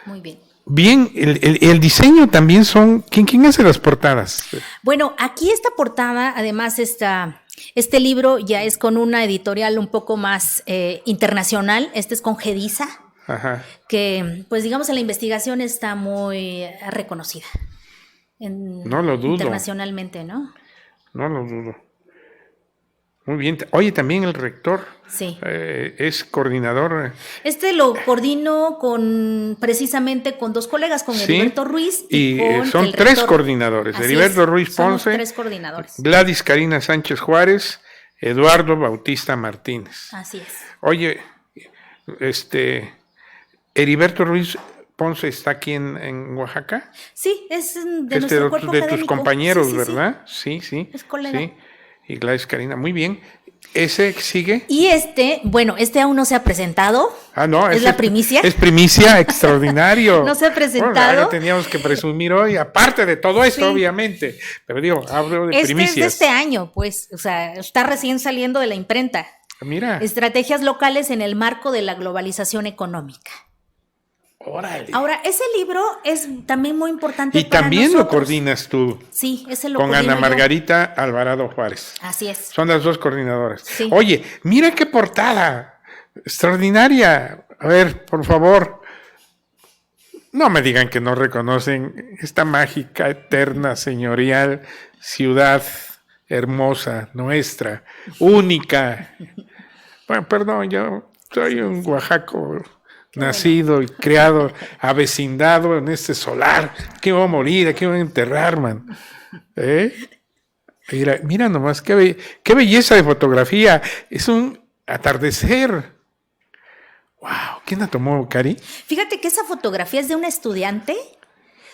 Muy bien. Bien, el diseño también son... ¿Quién hace las portadas? Bueno, aquí esta portada, además este libro ya es con una editorial un poco más internacional. Este es con Gedisa. Ajá. Que pues digamos en la investigación está muy reconocida no lo dudo. Internacionalmente, ¿no? No lo dudo. Muy bien. Oye, también el rector es coordinador. Lo coordino precisamente con dos colegas, con Heriberto Ruiz y con son tres coordinadores. Heriberto Ruiz Ponce, tres coordinadores. Gladys Karina Sánchez Juárez, Eduardo Bautista Martínez. Así es. Oye, Heriberto Ruiz Ponce está aquí en Oaxaca. Sí, es de nuestro cuerpo de académico. tus compañeros, Sí, sí, ¿verdad? Sí, sí. es colega. Sí. Y Gladys Karina, muy bien. ¿Ese sigue? Y bueno, aún no se ha presentado. Ah, no, es la primicia. Es primicia, extraordinario. No se ha presentado. Bueno, teníamos que presumir hoy, aparte de todo esto, Sí. obviamente. Pero digo, hablo de primicias. Es de este año, pues, o sea, está recién saliendo de la imprenta. Mira. Estrategias locales en el marco de la globalización económica. Órale. Ahora, ese libro es también muy importante y para también nosotros. lo coordinas tú. Sí, ese lo con coordino Ana yo. Margarita Alvarado Juárez. Así es. Son las dos coordinadoras. Sí. Oye, mira qué portada. Extraordinaria. A ver, por favor. No me digan que no reconocen esta mágica, eterna, señorial ciudad hermosa, nuestra, única. Bueno, perdón, yo soy un oaxaco nacido y criado, avecindado en este solar. Aquí voy a morir, aquí voy a enterrar, man. Mira nomás, qué belleza de fotografía. Es un atardecer. Wow, ¿quién la tomó, Cari? Fíjate que esa fotografía es de una estudiante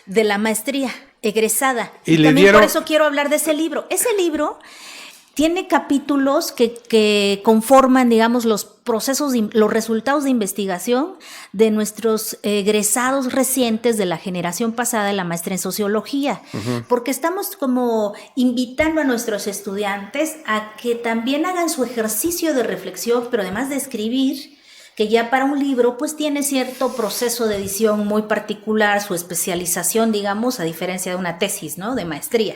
de la maestría, egresada. Y le también dieron... por eso quiero hablar de ese libro. Ese libro tiene capítulos que conforman, digamos, los procesos, los resultados de investigación de nuestros egresados recientes de la generación pasada de la maestría en sociología, porque estamos como invitando a nuestros estudiantes a que también hagan su ejercicio de reflexión, pero además de escribir, que ya para un libro pues tiene cierto proceso de edición muy particular, su especialización, digamos, a diferencia de una tesis, ¿no?, de maestría.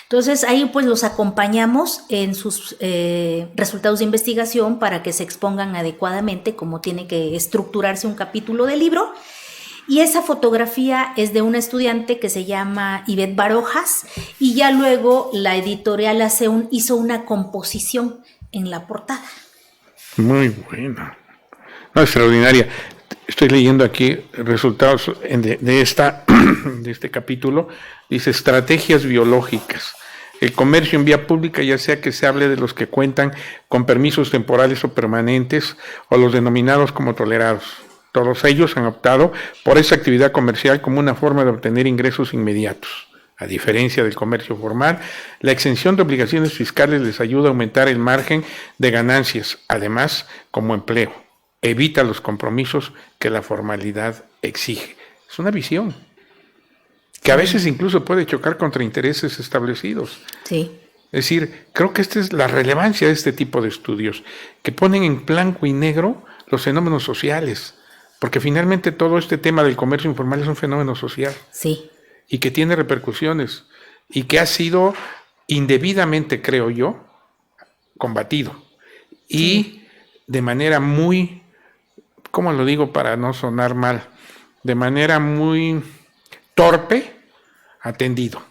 Entonces ahí pues los acompañamos en sus resultados de investigación para que se expongan adecuadamente como tiene que estructurarse un capítulo del libro. Y esa fotografía es de una estudiante que se llama Ivette Barojas y ya luego la editorial hizo una composición en la portada. Muy buena. No, extraordinaria. Estoy leyendo aquí resultados de este capítulo. Dice estrategias biológicas. El comercio en vía pública, ya sea que se hable de los que cuentan con permisos temporales o permanentes o los denominados como tolerados. Todos ellos han optado por esa actividad comercial como una forma de obtener ingresos inmediatos. A diferencia del comercio formal, la exención de obligaciones fiscales les ayuda a aumentar el margen de ganancias, además como empleo. Evita los compromisos que la formalidad exige. Es una visión que a veces incluso puede chocar contra intereses establecidos. Sí. Es decir, creo que esta es la relevancia de este tipo de estudios, que ponen en blanco y negro los fenómenos sociales, porque finalmente todo este tema del comercio informal es un fenómeno social. Sí. Y que tiene repercusiones, y que ha sido indebidamente, creo yo, combatido. Y de manera muy, ¿cómo lo digo para no sonar mal? De manera muy torpe, atendido.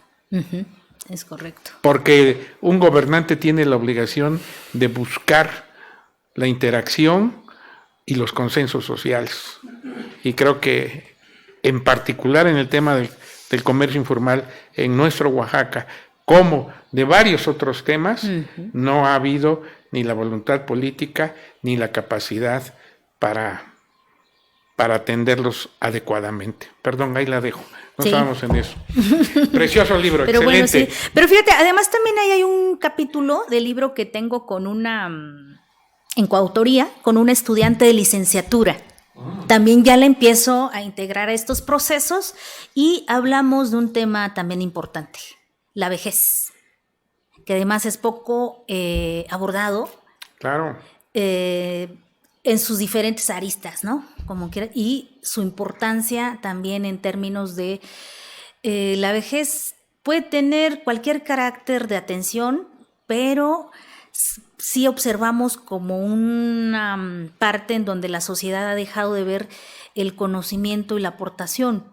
Es correcto. Porque un gobernante tiene la obligación de buscar la interacción y los consensos sociales. Y creo que en particular en el tema del comercio informal en nuestro Oaxaca, como de varios otros temas, no ha habido ni la voluntad política ni la capacidad para atenderlos adecuadamente. Perdón, ahí la dejo. No estábamos en eso. Precioso libro, pero excelente. Bueno, sí. Pero fíjate, además también ahí hay un capítulo del libro que tengo en coautoría con una estudiante de licenciatura. También ya la empiezo a integrar a estos procesos y hablamos de un tema también importante, la vejez, que además es poco abordado. Claro. En sus diferentes aristas, ¿no? Como quiera, y su importancia también en términos de la vejez puede tener cualquier carácter de atención, pero sí observamos como una parte en donde la sociedad ha dejado de ver el conocimiento y la aportación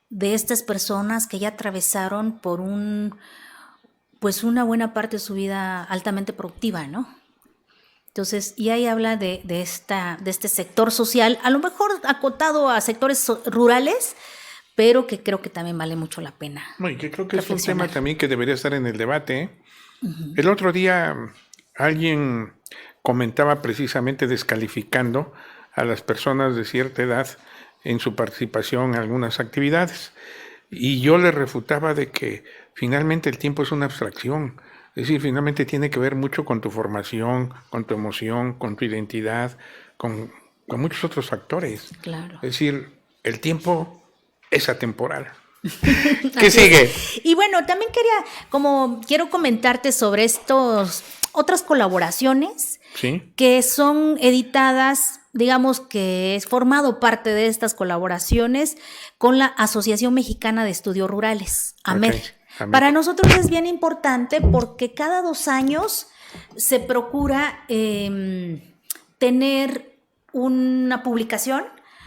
de estas personas que ya atravesaron por pues una buena parte de su vida altamente productiva, ¿no? Entonces, y ahí habla de este sector social, a lo mejor acotado a sectores rurales, pero que creo que también vale mucho la pena. No, y que creo que es un tema también que debería estar en el debate. El otro día alguien comentaba precisamente descalificando a las personas de cierta edad en su participación en algunas actividades. Y yo le refutaba de que finalmente el tiempo es una abstracción. Es decir, finalmente tiene que ver mucho con tu formación, con tu emoción, con tu identidad, con muchos otros factores. Claro. Es decir, el tiempo es atemporal. ¿Qué sigue? Y bueno, también quiero comentarte sobre otras colaboraciones, ¿Sí? Que son editadas, digamos que es formado parte de estas colaboraciones con la Asociación Mexicana de Estudios Rurales, AMER. Okay. Para nosotros es bien importante porque cada 2 años se procura tener una publicación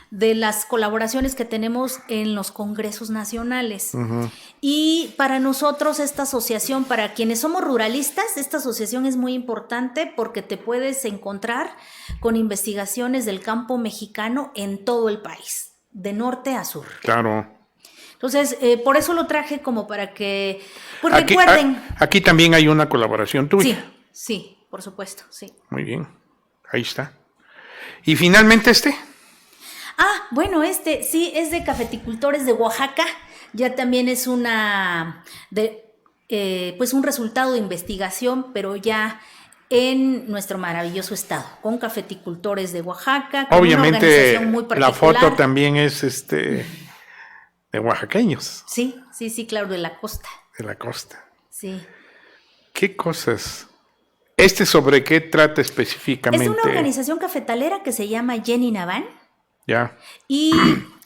de las colaboraciones que tenemos en los congresos nacionales. Uh-huh. Y para nosotros esta asociación, para quienes somos ruralistas, esta asociación es muy importante porque te puedes encontrar con investigaciones del campo mexicano en todo el país, de norte a sur. Claro. Entonces, por eso lo traje como para que pues recuerden. Aquí también hay una colaboración tuya. Sí, por supuesto, sí. Muy bien, ahí está. Y finalmente bueno, sí es de cafeticultores de Oaxaca. Ya también es un resultado de investigación, pero ya en nuestro maravilloso estado, con cafeticultores de Oaxaca. Con obviamente una organización muy particular. La foto también es de oaxaqueños. Sí, claro, de la costa. De la costa. Sí. ¿Qué cosas? ¿Sobre qué trata específicamente? Es una organización cafetalera que se llama Jenny Naván. Ya. Y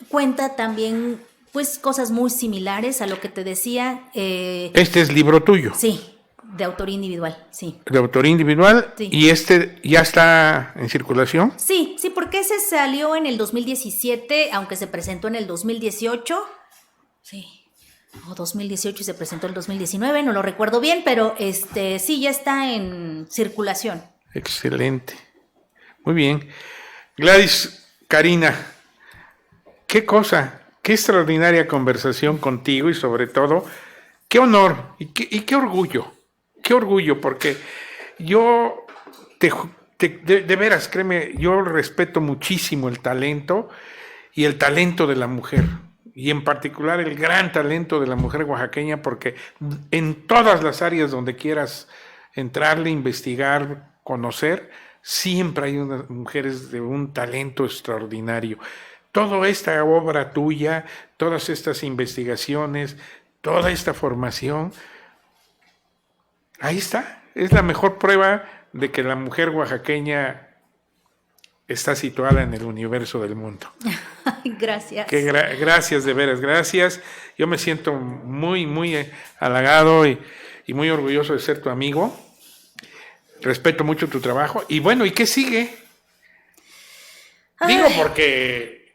cuenta también, pues, cosas muy similares a lo que te decía. Este es libro tuyo. Sí, de autoría individual, sí. De autoría individual. Sí. ¿Y ya está en circulación? Sí, porque ese salió en el 2017, aunque se presentó en el 2018. Sí. O 2018 y se presentó en el 2019, no lo recuerdo bien, pero sí, ya está en circulación. Excelente. Muy bien. Gladys, Karina, qué extraordinaria conversación contigo y sobre todo, qué honor y qué orgullo, porque yo, de veras, créeme, yo respeto muchísimo el talento de la mujer, y en particular el gran talento de la mujer oaxaqueña, porque en todas las áreas donde quieras entrarle, investigar, conocer, siempre hay unas mujeres de un talento extraordinario. Toda esta obra tuya, todas estas investigaciones, toda esta formación, ahí está. Es la mejor prueba de que la mujer oaxaqueña está situada en el universo del mundo. Gracias. Gracias, de veras, gracias. Yo me siento muy, muy halagado y muy orgulloso de ser tu amigo. Respeto mucho tu trabajo. Y bueno, ¿y qué sigue? Digo, porque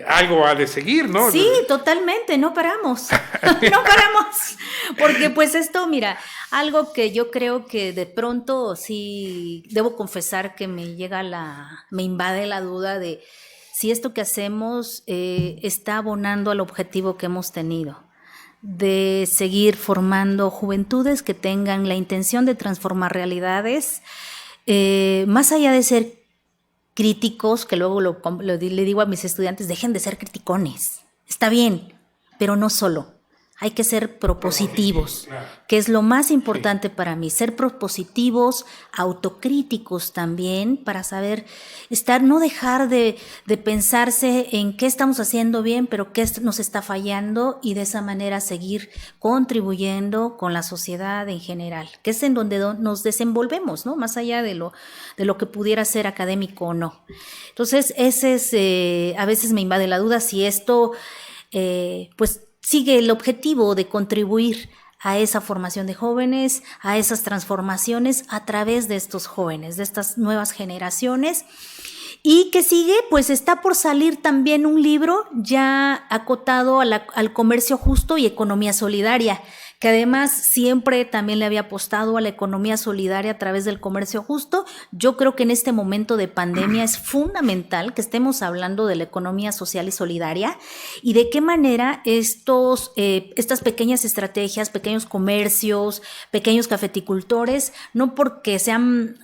algo ha de seguir, ¿no? Sí, totalmente, no paramos. No paramos. Porque pues esto, mira, algo que yo creo que de pronto sí, debo confesar que me invade la duda de si esto que hacemos está abonando al objetivo que hemos tenido, de seguir formando juventudes que tengan la intención de transformar realidades, más allá de ser críticos, que luego le digo a mis estudiantes, dejen de ser criticones, está bien, pero no solo. Hay que ser propositivos, que es lo más importante para mí, ser propositivos, autocríticos también, para saber no dejar de pensarse en qué estamos haciendo bien, pero qué nos está fallando, y de esa manera seguir contribuyendo con la sociedad en general, que es en donde nos desenvolvemos, ¿no? Más allá de lo que pudiera ser académico o no. Entonces, ese es, a veces me invade la duda si esto, pues, sigue el objetivo de contribuir a esa formación de jóvenes, a esas transformaciones a través de estos jóvenes, de estas nuevas generaciones. Y que sigue, pues está por salir también un libro ya acotado al comercio justo y economía solidaria, que además siempre también le había apostado a la economía solidaria a través del comercio justo. Yo creo que en este momento de pandemia es fundamental que estemos hablando de la economía social y solidaria y de qué manera estas pequeñas estrategias, pequeños comercios, pequeños cafeticultores, no porque sean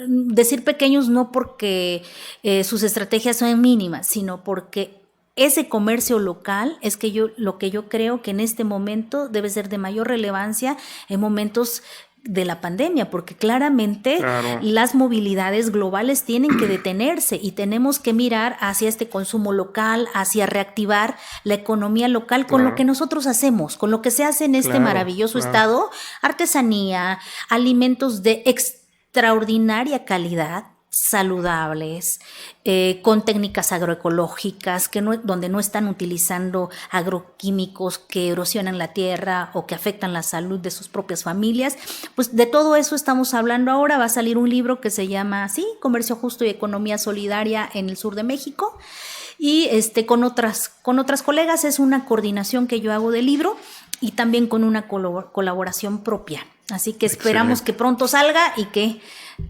decir pequeños no porque sus estrategias son mínimas, sino porque ese comercio local es lo que yo creo que en este momento debe ser de mayor relevancia en momentos de la pandemia, porque claramente las movilidades globales tienen que detenerse y tenemos que mirar hacia este consumo local, hacia reactivar la economía local con lo que nosotros hacemos, con lo que se hace en este maravilloso estado, artesanía, alimentos de extraordinaria calidad, saludables, con técnicas agroecológicas, donde no están utilizando agroquímicos que erosionan la tierra o que afectan la salud de sus propias familias. Pues de todo eso estamos hablando ahora. Va a salir un libro que se llama así, Comercio Justo y Economía Solidaria en el Sur de México. Y con otras colegas es una coordinación que yo hago del libro y también con una colaboración propia. Así que esperamos que pronto salga y que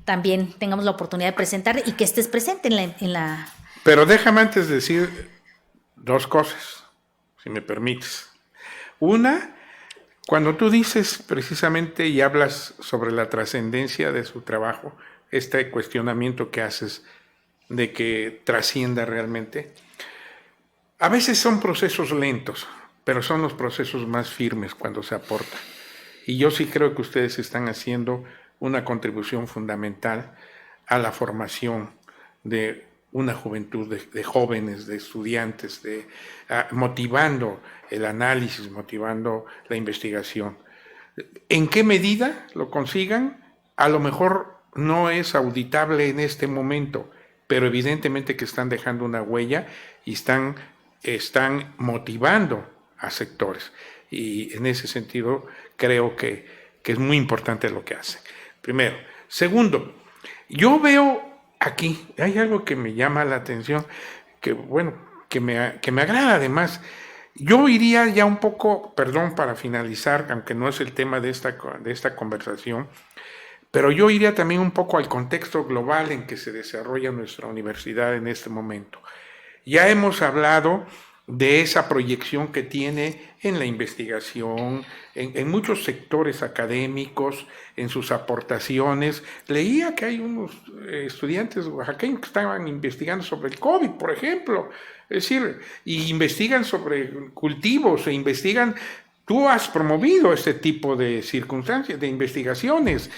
también tengamos la oportunidad de presentar y que estés presente en la... Pero déjame antes decir 2 cosas, si me permites. Una, cuando tú dices precisamente y hablas sobre la trascendencia de su trabajo, este cuestionamiento que haces de que trascienda realmente, a veces son procesos lentos, pero son los procesos más firmes cuando se aporta. Y yo sí creo que ustedes están haciendo una contribución fundamental a la formación de una juventud de jóvenes, de estudiantes, motivando el análisis, motivando la investigación. ¿En qué medida lo consigan? A lo mejor no es auditable en este momento, pero evidentemente que están dejando una huella y están motivando a sectores. Y en ese sentido creo que es muy importante lo que hacen. Primero. Segundo, yo veo aquí, hay algo que me llama la atención, que me agrada además. Yo iría ya un poco, perdón, para finalizar, aunque no es el tema de esta conversación, pero yo iría también un poco al contexto global en que se desarrolla nuestra universidad en este momento. Ya hemos hablado de esa proyección que tiene en la investigación, en muchos sectores académicos, en sus aportaciones. Leía que hay unos estudiantes oaxaqueños que estaban investigando sobre el COVID, por ejemplo, es decir, y investigan sobre cultivos, Tú has promovido este tipo de circunstancias, de investigaciones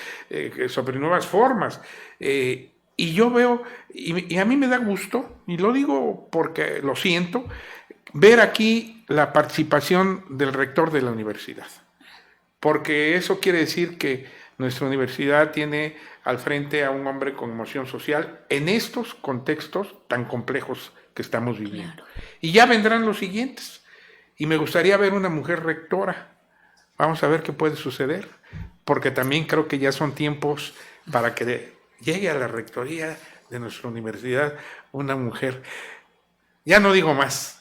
sobre nuevas formas. Y yo veo, y a mí me da gusto, y lo digo porque lo siento, ver aquí la participación del rector de la universidad, porque eso quiere decir que nuestra universidad tiene al frente a un hombre con emoción social en estos contextos tan complejos que estamos viviendo. Claro. Y ya vendrán los siguientes, y me gustaría ver una mujer rectora. Vamos a ver qué puede suceder, porque también creo que ya son tiempos para que llegue a la rectoría de nuestra universidad una mujer. Ya no digo más.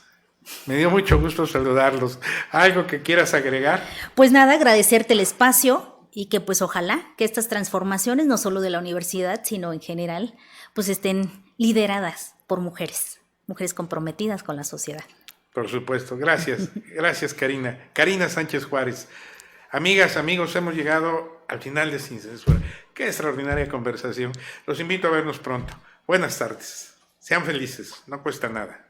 Me dio mucho gusto saludarlos. ¿Algo que quieras agregar? Pues nada, agradecerte el espacio y que pues ojalá que estas transformaciones, no solo de la universidad, sino en general, pues estén lideradas por mujeres comprometidas con la sociedad. Por supuesto, gracias. Gracias, Karina. Karina Sánchez Juárez. Amigas, amigos, hemos llegado al final de Sin Censura. Qué extraordinaria conversación. Los invito a vernos pronto. Buenas tardes. Sean felices, no cuesta nada.